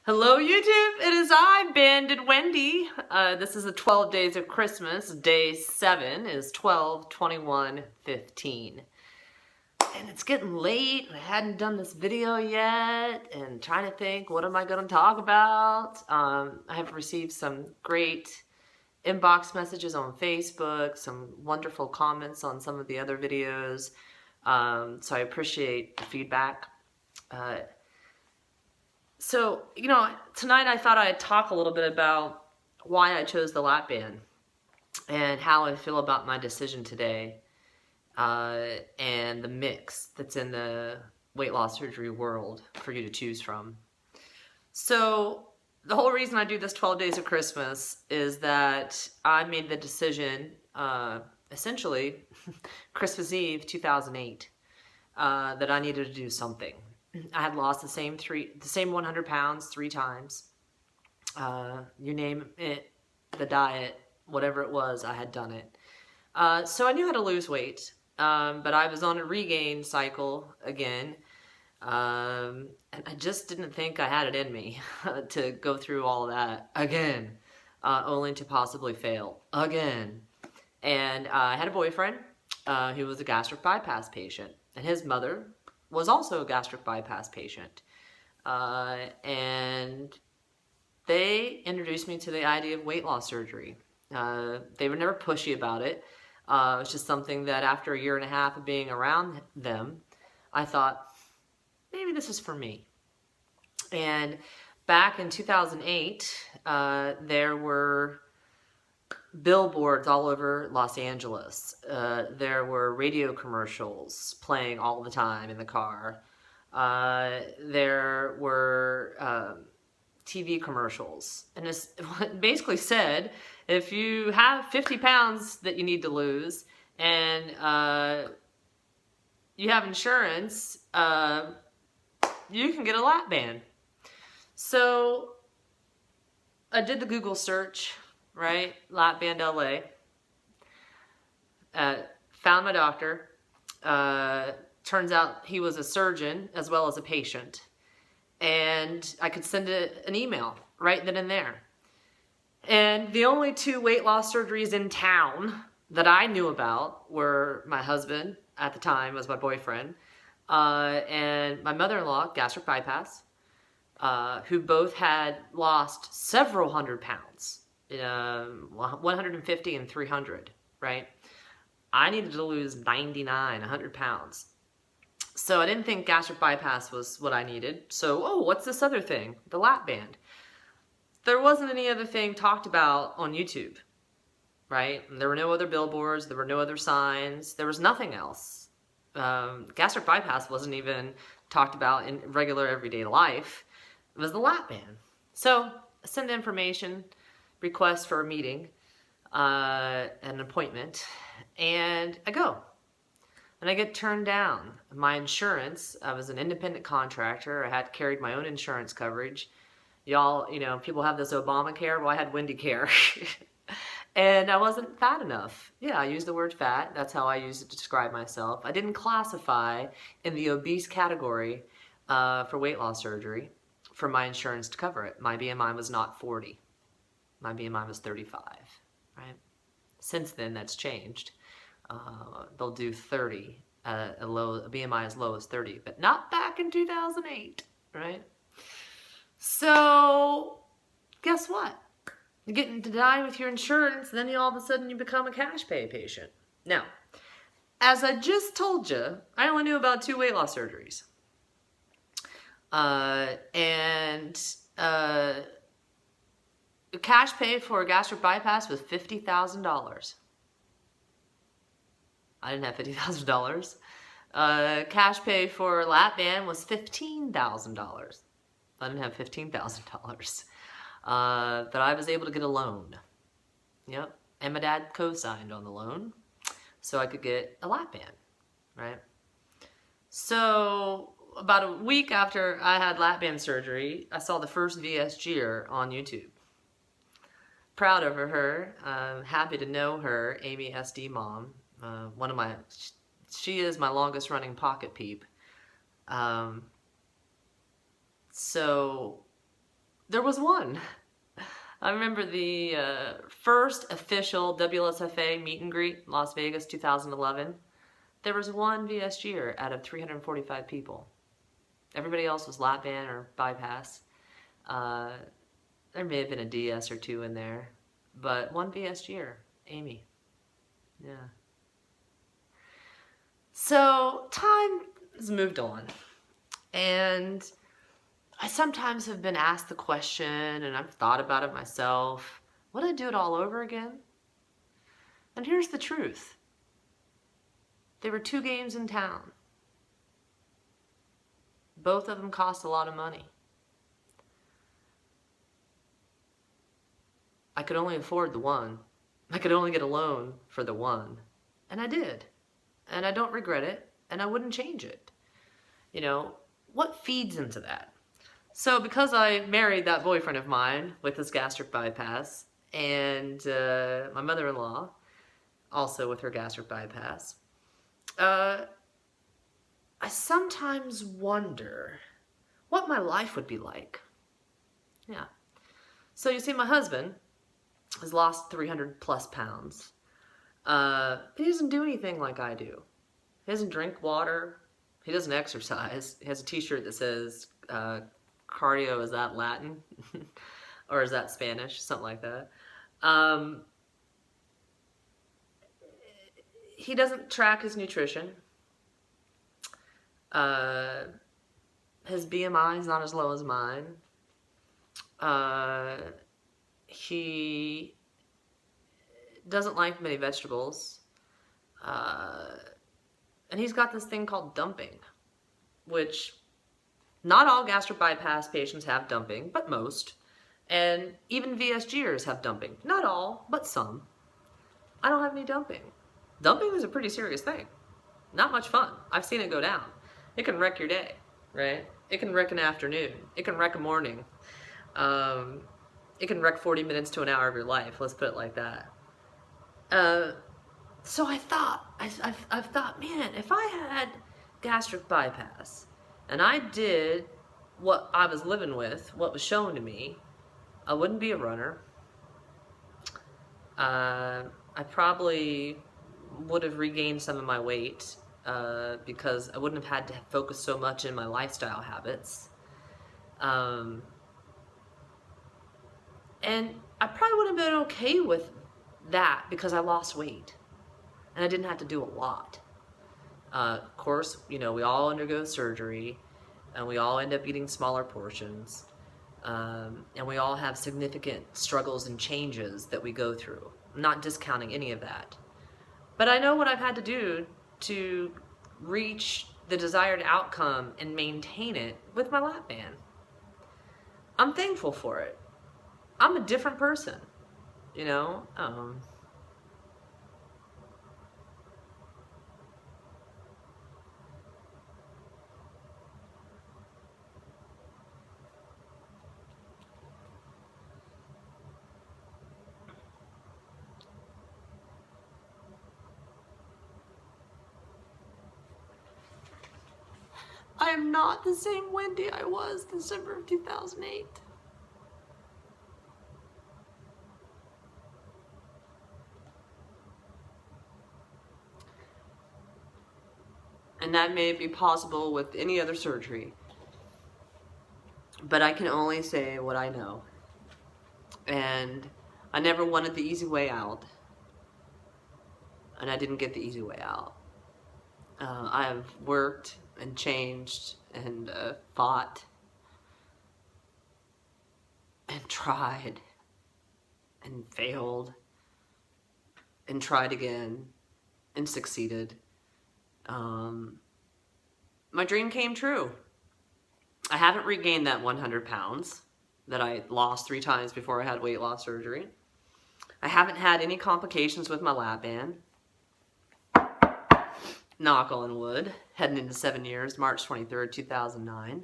Hello YouTube, it is I, Banded Wendy. This is the 12 days of Christmas. Day 7 is 12/21/15. And it's getting late, and I hadn't done this video yet, and trying to think, what am I going to talk about? I have received some great inbox messages on Facebook, some wonderful comments on some of the other videos, so I appreciate the feedback. So, tonight I thought I'd talk a little bit about why I chose the lap band and how I feel about my decision today, and the mix that's in the weight loss surgery world for you to choose from. So, the whole reason I do this 12 days of Christmas is that I made the decision, essentially, Christmas Eve 2008, that I needed to do something. I had lost the same 100 pounds 3 times. You name it, the diet, whatever it was, I had done it. So I knew how to lose weight, but I was on a regain cycle again, and I just didn't think I had it in me to go through all of that again, only to possibly fail again. And I had a boyfriend who was a gastric bypass patient, and his mother was also a gastric bypass patient. And they introduced me to the idea of weight loss surgery. They were never pushy about it. It was just something that after a year and a half of being around them, I thought, maybe this is for me. And back in 2008, there were billboards all over Los Angeles. There were radio commercials playing all the time in the car. There were TV commercials. And it basically said, if you have 50 pounds that you need to lose and you have insurance, you can get a lap band. So I did the Google search, right? Lap band LA. Found my doctor. Turns out he was a surgeon as well as a patient. And I could send an email right then and there. And the only 2 weight loss surgeries in town that I knew about were my husband, at the time was my boyfriend, and my mother-in-law, gastric bypass, who both had lost several hundred pounds. 150 and 300, right? I needed to lose 99, 100 pounds. So I didn't think gastric bypass was what I needed. So, what's this other thing? The lap band. There wasn't any other thing talked about on YouTube, right? And there were no other billboards. There were no other signs. There was nothing else. Gastric bypass wasn't even talked about in regular everyday life. It was the lap band. So I send information, request for a meeting, an appointment, and I go. And I get turned down. My insurance, I was an independent contractor. I had carried my own insurance coverage. Y'all, people have this Obamacare. Well, I had Wendy Care. And I wasn't fat enough. Yeah, I used the word fat. That's how I used it to describe myself. I didn't classify in the obese category for weight loss surgery for my insurance to cover it. My BMI was not 40. My BMI was 35, right? Since then, that's changed. They'll do 30, a BMI as low as 30, but not back in 2008, right? So, guess what? You're getting denied with your insurance, then all of a sudden you become a cash pay patient. Now, as I just told you, I only knew about 2 weight loss surgeries. Cash pay for a gastric bypass was $50,000. I didn't have $50,000. Cash pay for a lap band was $15,000. I didn't have $15,000. But I was able to get a loan. Yep. And my dad co-signed on the loan so I could get a lap band, right? So about a week after I had lap band surgery, I saw the first VSGer on YouTube. Proud of her. Happy to know her, Amy SD Mom. She is my longest running pocket peep. So There was one. I remember the first official WLSFA meet and greet, Las Vegas, 2011. There was one VSGer out of 345 people. Everybody else was lap band or bypass. There may have been a DS or two in there, but one VSGer, Amy. Yeah. So time has moved on, and I sometimes have been asked the question, and I've thought about it myself, would I do it all over again? And here's the truth. There were 2 games in town. Both of them cost a lot of money. I could only afford the one. I could only get a loan for the one. And I did. And I don't regret it, and I wouldn't change it. You know, what feeds into that? So because I married that boyfriend of mine with his gastric bypass, and my mother-in-law also with her gastric bypass, I sometimes wonder what my life would be like. Yeah. So you see, my husband has lost 300 plus pounds. He doesn't do anything like I do. He doesn't drink water. He doesn't exercise. He has a t-shirt that says, cardio, is that Latin? Or is that Spanish? Something like that. He doesn't track his nutrition. His BMI is not as low as mine. He doesn't like many vegetables. And he's got this thing called dumping, which not all gastric bypass patients have dumping, but most. And even VSGers have dumping. Not all, but some. I don't have any dumping. Dumping is a pretty serious thing. Not much fun. I've seen it go down. It can wreck your day, right? It can wreck an afternoon. It can wreck a morning. It can wreck 40 minutes to an hour of your life. Let's put it like that. So I've thought, man, if I had gastric bypass and I did what I was living with, what was shown to me, I wouldn't be a runner. I probably would have regained some of my weight because I wouldn't have had to focus so much in my lifestyle habits. And I probably would have been okay with that because I lost weight and I didn't have to do a lot. Of course, you know, we all undergo surgery and we all end up eating smaller portions. And we all have significant struggles and changes that we go through. I'm not discounting any of that. But I know what I've had to do to reach the desired outcome and maintain it with my lap band. I'm thankful for it. I'm a different person, you know? I am not the same Wendy I was December of 2008. And that may be possible with any other surgery. But I can only say what I know. And I never wanted the easy way out. And I didn't get the easy way out. I have worked and changed and fought and tried and failed and tried again and succeeded. My dream came true. I haven't regained that 100 pounds that I lost 3 times before I had weight loss surgery. I haven't had any complications with my lap band. Knock on wood, heading into 7 years, March 23rd, 2009.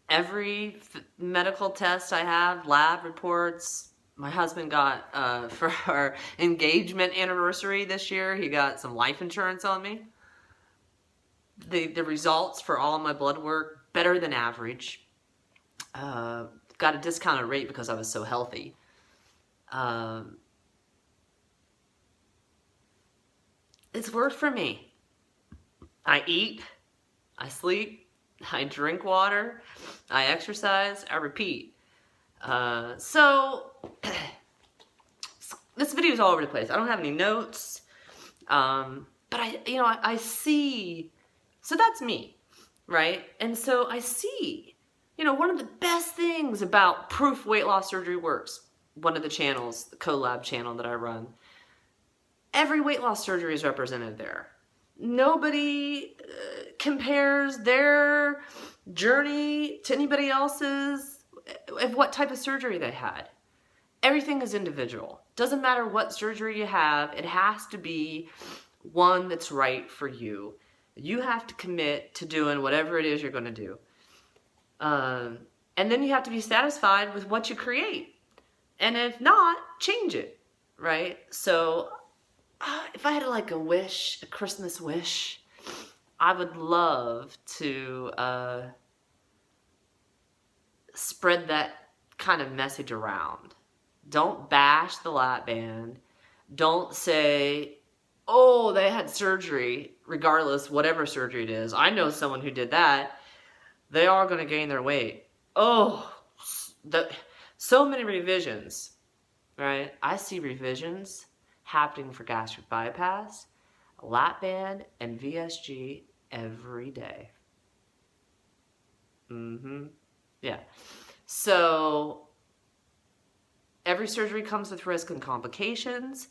Every medical test I have, lab reports, my husband got, for our engagement anniversary this year, he got some life insurance on me. The results for all of my blood work, better than average. got a discounted rate because I was so healthy. It's worked for me. I eat, I sleep, I drink water, I exercise, I repeat. So this video is all over the place. I don't have any notes, but I see. So that's me, right? And so I see, one of the best things about Proof Weight Loss Surgery Works, one of the channels, the collab channel that I run, every weight loss surgery is represented there. Nobody compares their journey to anybody else's of what type of surgery they had. Everything is individual. Doesn't matter what surgery you have, it has to be one that's right for you. You have to commit to doing whatever it is you're going to do. And then you have to be satisfied with what you create. And if not, change it, right? So if I had like a wish, a Christmas wish, I would love to spread that kind of message around. Don't bash the lap band. Don't say, oh, they had surgery, regardless, whatever surgery it is. I know someone who did that. They are going to gain their weight. Oh, so many revisions, right? I see revisions happening for gastric bypass, lap band, and VSG every day. Yeah. So every surgery comes with risk and complications.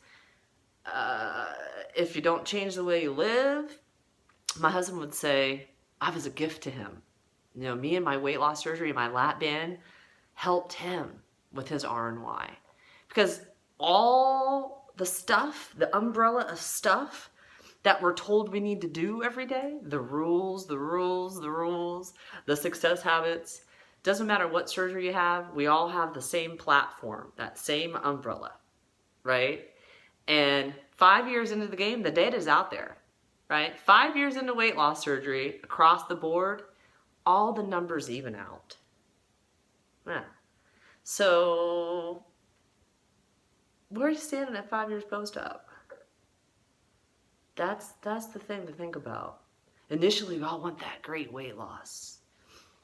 If you don't change the way you live, my husband would say, I was a gift to him. Me and my weight loss surgery, my lap band, helped him with his R&Y. Because all the stuff, the umbrella of stuff that we're told we need to do every day, the rules, the success habits, doesn't matter what surgery you have, we all have the same platform, that same umbrella, right? And 5 years into the game, the data is out there, right? 5 years into weight loss surgery, across the board, all the numbers even out. Yeah. So, where are you standing at 5 years post-op? That's the thing to think about. Initially, we all want that great weight loss.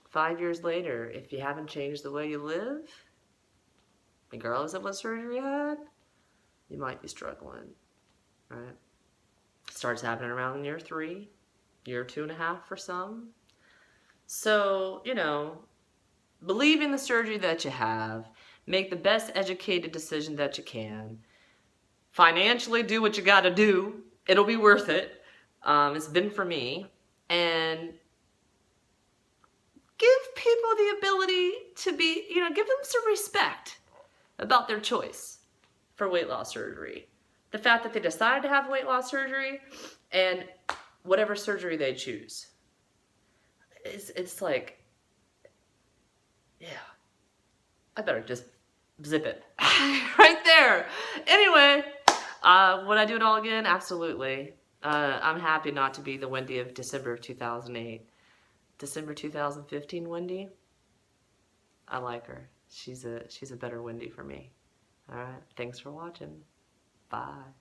5 years later, if you haven't changed the way you live, regardless of what surgery you had, you might be struggling, right? It starts happening around year 3, year 2.5 for some. So, believe in the surgery that you have, make the best educated decision that you can, financially do what you gotta do, it'll be worth it, it's been for me, and give people the ability to be, give them some respect about their choice for weight loss surgery. The fact that they decided to have weight loss surgery and whatever surgery they choose. It's like, yeah, I better just zip it right there. Anyway, would I do it all again? Absolutely. I'm happy not to be the Wendy of December of 2008. December 2015 Wendy, I like her. She's a better Wendy for me. All right, thanks for watching. Bye.